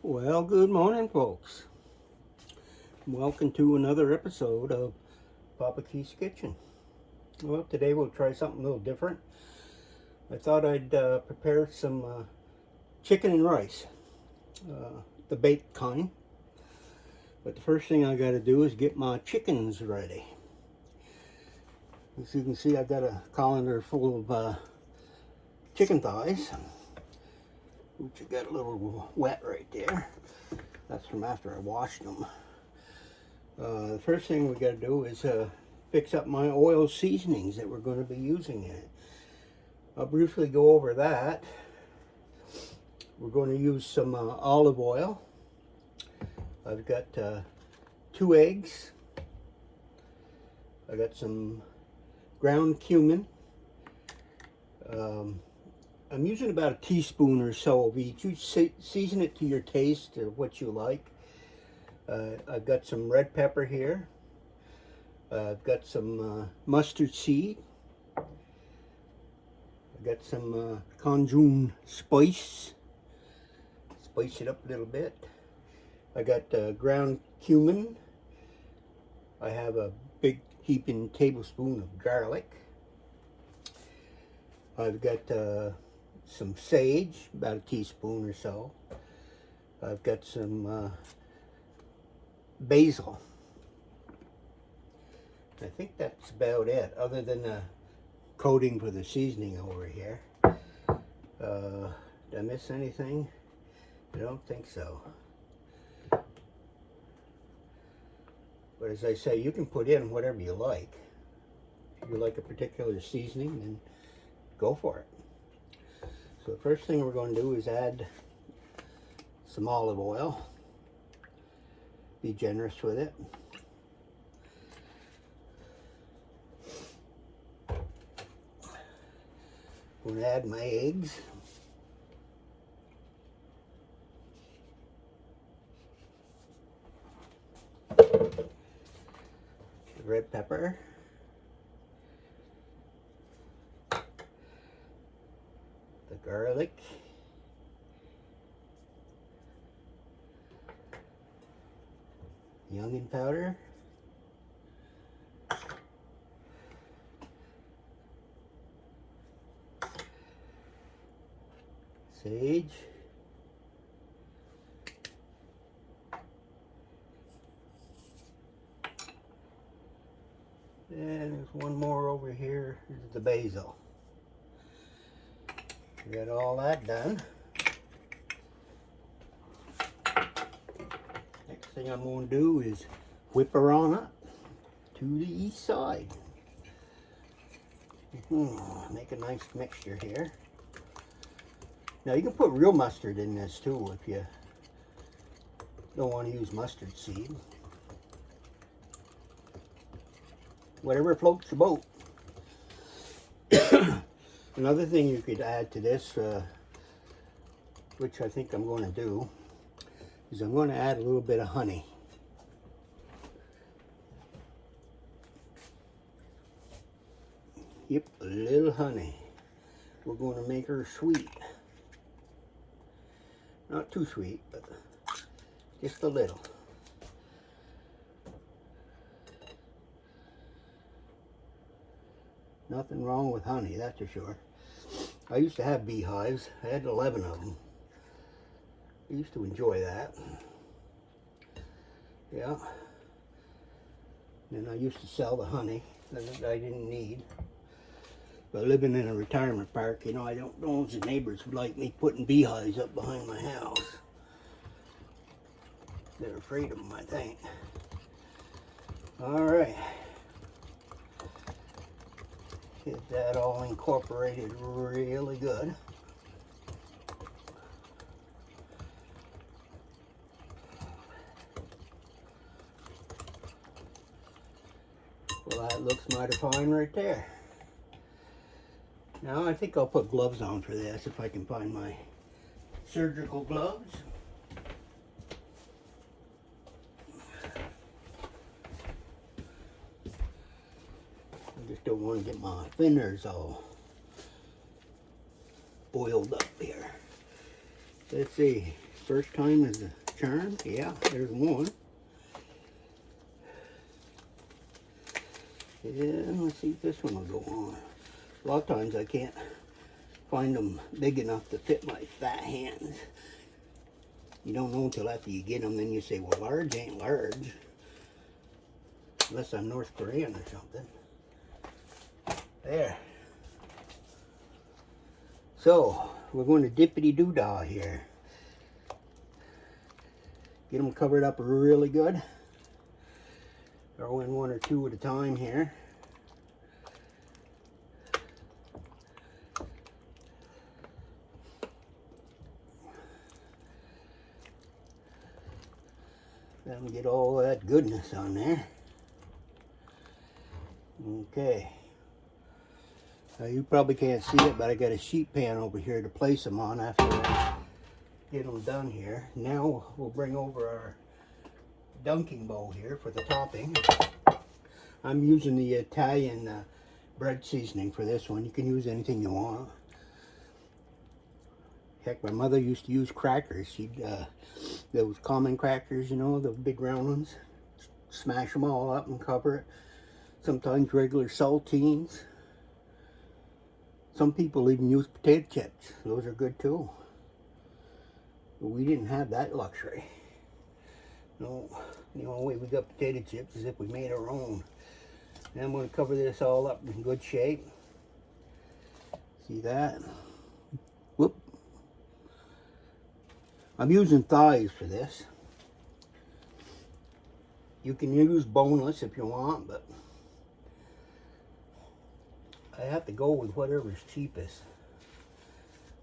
Well, good morning, folks. Welcome to another episode of Papa Keith's Kitchen. Well, today we'll try something a little different. I thought I'd prepare some chicken and rice, the baked kind. But the first thing I got to do is get my chickens ready. As you can see, I've got a colander full of chicken thighs, which I got a little wet right there. That's from after I washed them. The first thing we got to do is fix up my oil seasonings that we're going to be using in it. I'll briefly go over that. We're going to use some olive oil. I've got 2 eggs. I got some ground cumin. I'm using about a teaspoon or so of each. You season it to your taste, or what you like. I've got some red pepper here. I've got some mustard seed. I've got some Cajun spice. Spice it up a little bit. I got ground cumin. I have a big heaping tablespoon of garlic. I've got some sage, about a teaspoon or so. I've got some basil. I think that's about it, other than the coating for the seasoning over here. Did I miss anything? I don't think so. But as I say, you can put in whatever you like. If you like a particular seasoning, then go for it. So the first thing we're going to do is add some olive oil. Be generous with it. I'm going to add my eggs. The red pepper. The garlic. The onion powder. Sage. And there's one more over here. Here's the basil. Got all that done. Next thing I'm going to do is whip her on up to the east side. Make a nice mixture here. Now you can put real mustard in this too if you don't want to use mustard seed. Whatever floats your boat. Another thing you could add to this, which I think I'm going to do, is I'm going to add a little bit of honey. Yep, a little honey. We're going to make her sweet. Not too sweet, but just a little. Nothing wrong with honey, that's for sure. I used to have beehives. I had 11 of them. I used to enjoy that. Yeah. And I used to sell the honey that I didn't need. But living in a retirement park, you know, I don't know if the neighbors would like me putting beehives up behind my house. They're afraid of them, I think. All right. Get that all incorporated really good. Well, that looks mighty fine right there. Now I think I'll put gloves on for this if I can find my surgical gloves. I just don't want to get my fingers all oiled up here. Let's see. First time is a charm. Yeah, there's one. And let's see if this one will go on. A lot of times I can't find them big enough to fit my fat hands. You don't know until after you get them, then you say, well, large ain't large. Unless I'm North Korean or something. There. So, we're going to dippity-doo-dah here. Get them covered up really good. Throw in one or two at a time here. Let them get all that goodness on there. Okay. You probably can't see it, but I got a sheet pan over here to place them on after I get them done here. Now we'll bring over our dunking bowl here for the topping. I'm using the Italian bread seasoning for this one. You can use anything you want. Heck, my mother used to use crackers. She'd those common crackers, you know, the big round ones. Smash them all up and cover it. Sometimes regular saltines. Some people even use potato chips. Those are good too. But we didn't have that luxury. No, the only way we got potato chips is if we made our own. And I'm going to cover this all up in good shape. See that? Whoop. I'm using thighs for this. You can use boneless if you want, but I have to go with whatever's cheapest.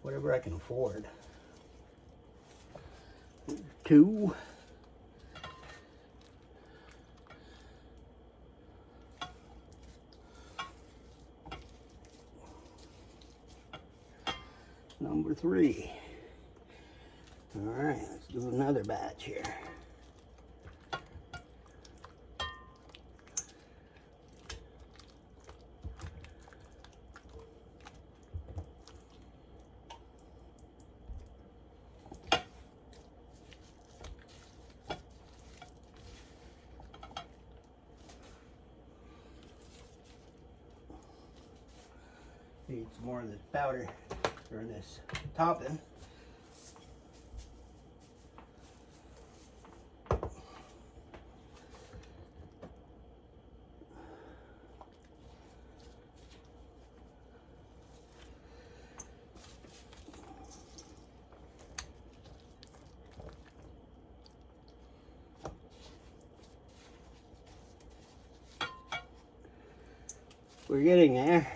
Whatever I can afford. 2. Number 3. All right, let's do another batch here. Need some more of this powder, or this topping. We're getting there.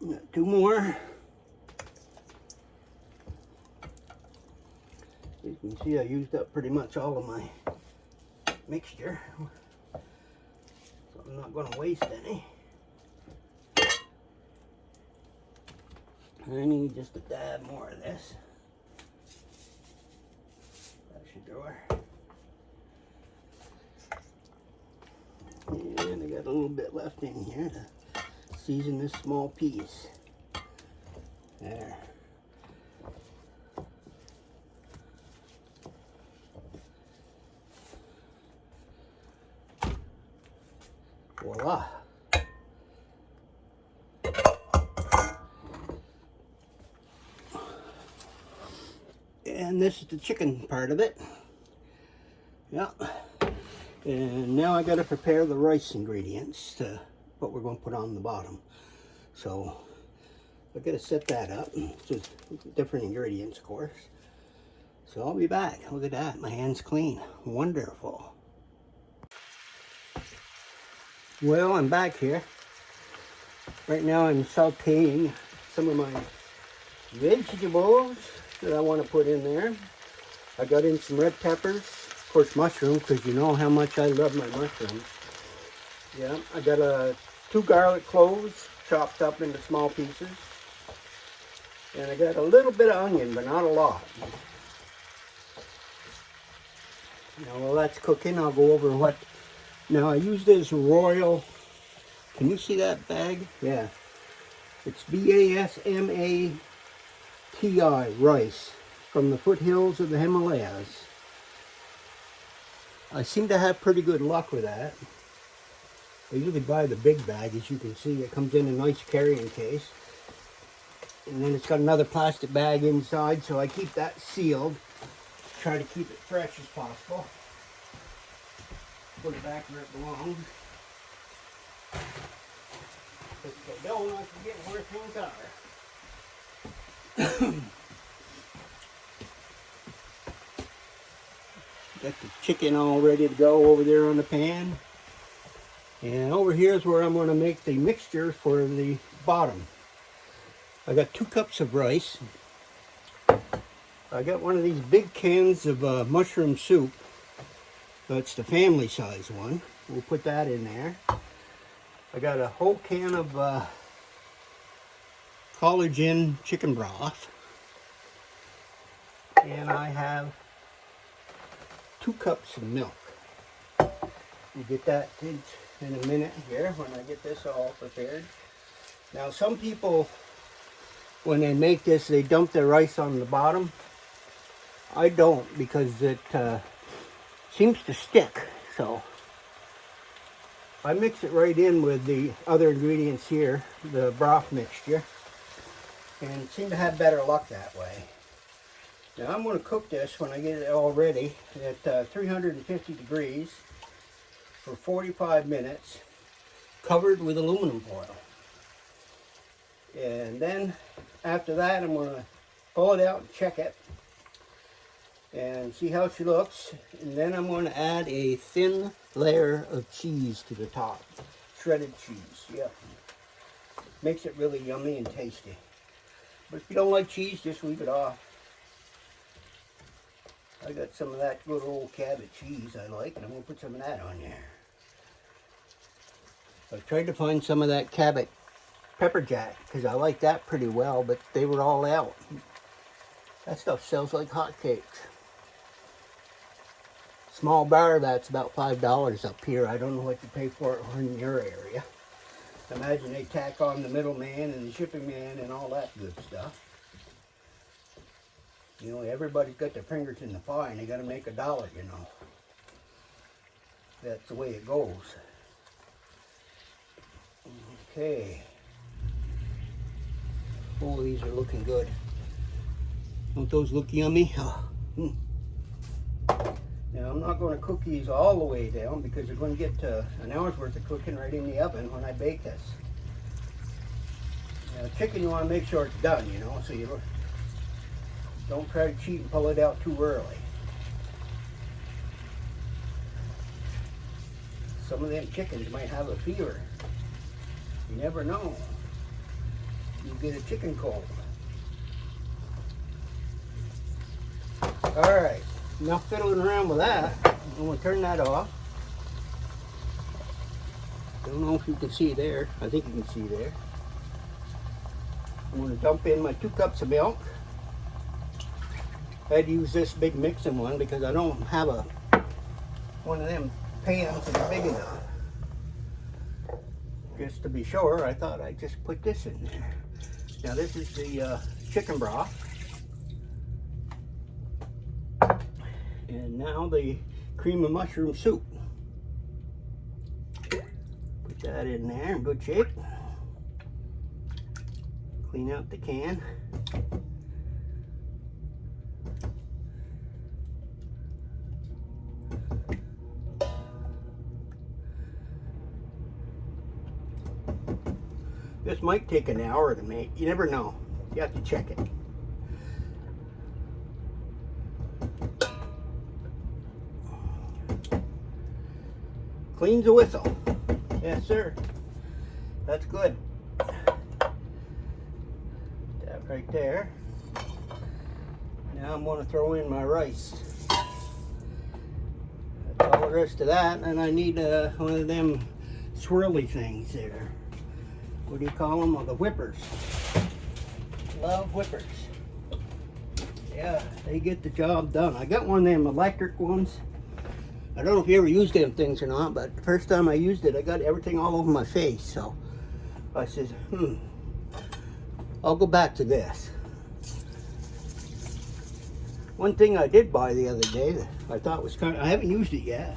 Got 2 more. You can see I used up pretty much all of my mixture, so I'm not going to waste any. I need just a dab more of this. That should do her. And I got a little bit left in here to season this small piece. There. Voila. And this is the chicken part of it. Yeah. And now I got to prepare the rice ingredients to what we're going to put on the bottom. So I got to set that up. Just different ingredients, of course. So I'll be back. Look at that. My hand's clean. Wonderful. Well, I'm back here. Right now I'm sauteing some of my vegetables that I want to put in there. I got in some red peppers, of course mushrooms, because you know how much I love my mushrooms. Yeah, I got 2 garlic cloves chopped up into small pieces. And I got a little bit of onion, but not a lot. Now while that's cooking, I'll go over what... Now I use this Royal... Can you see that bag? Yeah. It's Basmati rice from the foothills of the Himalayas. I seem to have pretty good luck with that. I usually buy the big bag, as you can see. It comes in a nice carrying case. And then it's got another plastic bag inside, so I keep that sealed. Try to keep it fresh as possible. Put it back where it belongs. Because if I don't, I forget where things are. Got the chicken all ready to go over there on the pan. And over here is where I'm going to make the mixture for the bottom. I got 2 cups of rice. I got one of these big cans of mushroom soup. That's the family size one. We'll put that in there. I got a whole can of collagen chicken broth. And I have 2 cups of milk. We'll get that in a minute here when I get this all prepared. Now some people, when they make this, they dump their rice on the bottom. I don't, because it seems to stick. So I mix it right in with the other ingredients here, the broth mixture, and seem to have better luck that way. Now I'm going to cook this when I get it all ready at 350 degrees for 45 minutes, covered with aluminum foil. And then after that, I'm going to pull it out and check it and see how she looks. And then I'm going to add a thin layer of cheese to the top. Shredded cheese, yeah. Makes it really yummy and tasty. But if you don't like cheese, just leave it off. I got some of that good old Cabot cheese I like, and I'm going to put some of that on there. I tried to find some of that Cabot pepper jack, because I like that pretty well, but they were all out. That stuff sells like hotcakes. Small bar, that's about $5 up here. I don't know what you pay for it in your area. Imagine they tack on the middleman and the shipping man and all that good stuff. You know, everybody's got their fingers in the pie and they got to make $1, you know. That's the way it goes. Okay. Oh, these are looking good. Don't those look yummy? Oh. Now, I'm not going to cook these all the way down because you're going to get an hour's worth of cooking right in the oven when I bake this. Now, chicken, you want to make sure it's done, you know, so you don't try to cheat and pull it out too early. Some of them chickens might have a fever. You never know. You get a chicken cold. Alright, enough fiddling around with that. I'm going to turn that off. Don't know if you can see there. I think you can see there. I'm going to dump in my 2 cups of milk. I had to use this big mixing one because I don't have one of them pans that are big enough. Just to be sure, I thought I'd just put this in there. Now this is the chicken broth. And now the cream of mushroom soup. Put that in there in good shape. Clean out the can. This might take an hour to make. You never know. You have to check it. Cleans a whistle. Yes, sir. That's good. right there. Now I'm going to throw in my rice. That's all there is to that. And I need one of them swirly things there. What do you call them? Oh, the whippers. Love whippers. Yeah, they get the job done. I got one of them electric ones. I don't know if you ever used them things or not, but the first time I used it, I got everything all over my face. So I said, I'll go back to this. One thing I did buy the other day that I thought was kind of, I haven't used it yet.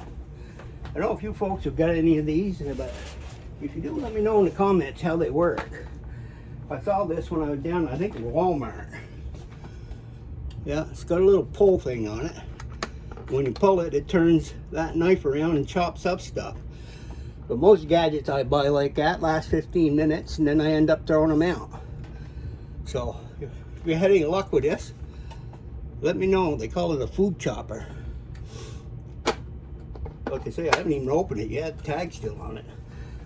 I don't know if you folks have got any of these, but if you do, let me know in the comments how they work. I saw this when I was down, I think, in Walmart. Yeah, it's got a little pull thing on it. When you pull it, it turns that knife around and chops up stuff. But most gadgets I buy like that last 15 minutes, and then I end up throwing them out. So, if you had any luck with this, let me know. They call it a food chopper. Like I say, I haven't even opened it yet. The tag's still on it.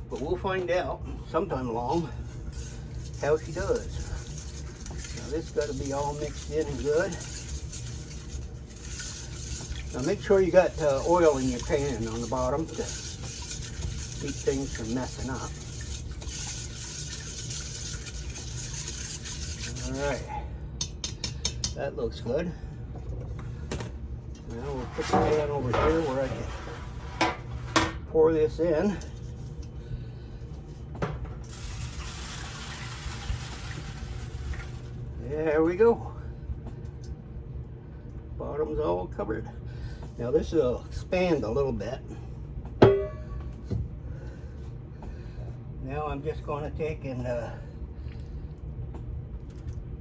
But we'll find out sometime along how she does. Now this got to be all mixed in and good. Now make sure you got oil in your pan on the bottom to keep things from messing up. Alright, that looks good. Now we'll put the pan over here where I can pour this in. There we go. Bottom's all covered. Now this will expand a little bit. Now I'm just going to take and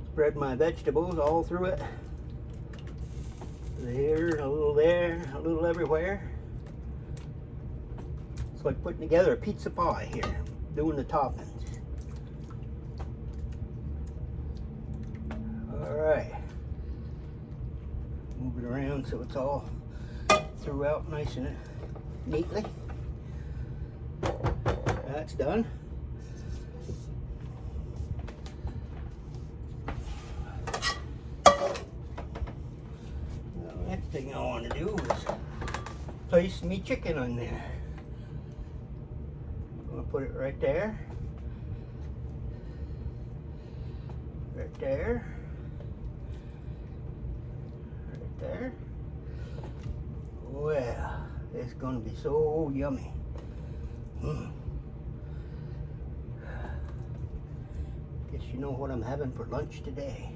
spread my vegetables all through it. There, a little there, a little everywhere. It's like putting together a pizza pie here, doing the toppings. Alright. Move it around so it's all throughout nice and neatly. That's done. Now, the next thing I want to do is place me chicken on there. I'm going to put it right there. Right there. Right there. Well, it's going to be so yummy. Guess you know what I'm having for lunch today.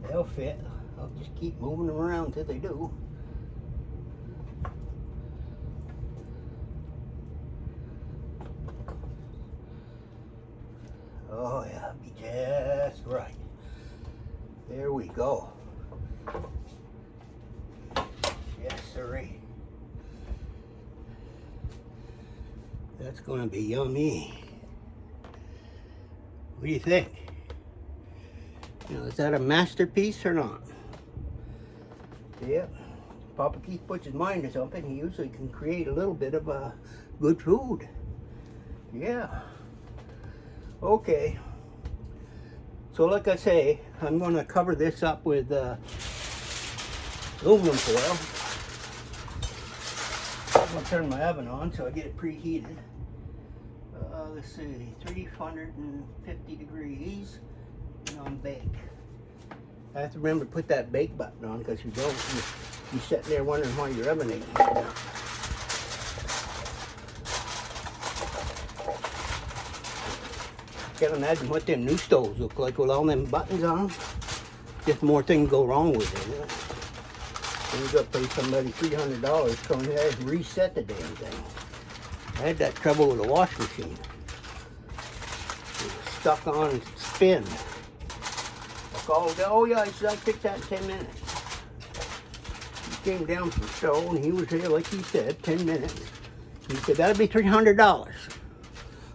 They'll fit. I'll just keep moving them around till they do. Oh yeah, be just right. There we go. Yes, sirree. That's going to be yummy. What do you think? Now, is that a masterpiece or not? Yep. Papa Keith puts his mind to something, he usually can create a little bit of good food. Yeah. Okay. So like I say, I'm going to cover this up with aluminum foil. I'm going to turn my oven on so I get it preheated. Let's see, 350 degrees and on bake. I have to remember to put that bake button on because you don't, you're sitting there wondering why your oven ain't heating up. Can't imagine what them new stoves look like with all them buttons on them. Just more things go wrong with it. You know? And you got to pay somebody $300 to come here and reset the damn thing. I had that trouble with a wash machine. It was stuck on and spin. I called, oh yeah, he said, I fixed that in 10 minutes. He came down from Stowe and he was here, like he said, 10 minutes. He said, that'd be $300.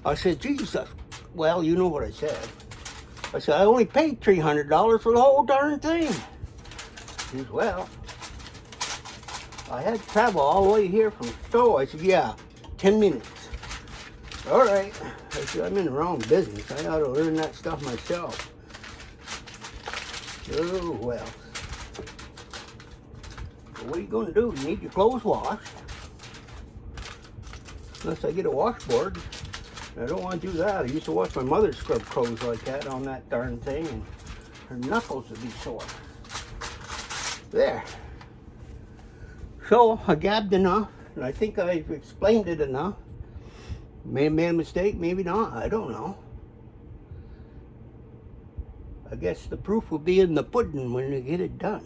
I said, Jesus. Well, you know what I said. I said, I only paid $300 for the whole darn thing. He said, well, I had to travel all the way here from Stowe. I said, yeah, 10 minutes. Alright, I'm in the wrong business. I ought to learn that stuff myself. Oh, well. What are you going to do? You need your clothes washed. Unless I get a washboard. I don't want to do that. I used to watch my mother scrub clothes like that on that darn thing, and her knuckles would be sore. There. So, I gabbed enough, and I think I've explained it enough. May have made a mistake, maybe not. I don't know. I guess the proof will be in the pudding when you get it done.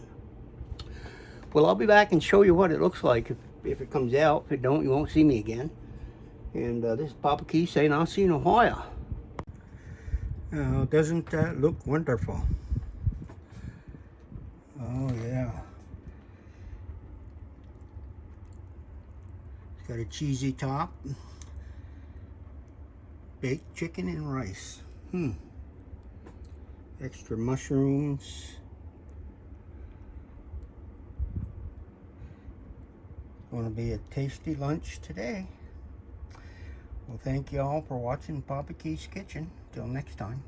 Well, I'll be back and show you what it looks like if it comes out. If it don't, you won't see me again. And this is Papa Keith saying I'll see you in a while. Doesn't that look wonderful? Oh, yeah. It's got a cheesy top. Baked chicken and rice. Extra mushrooms. Going to be a tasty lunch today. Well, thank you all for watching Papa Keith's Kitchen. Till next time.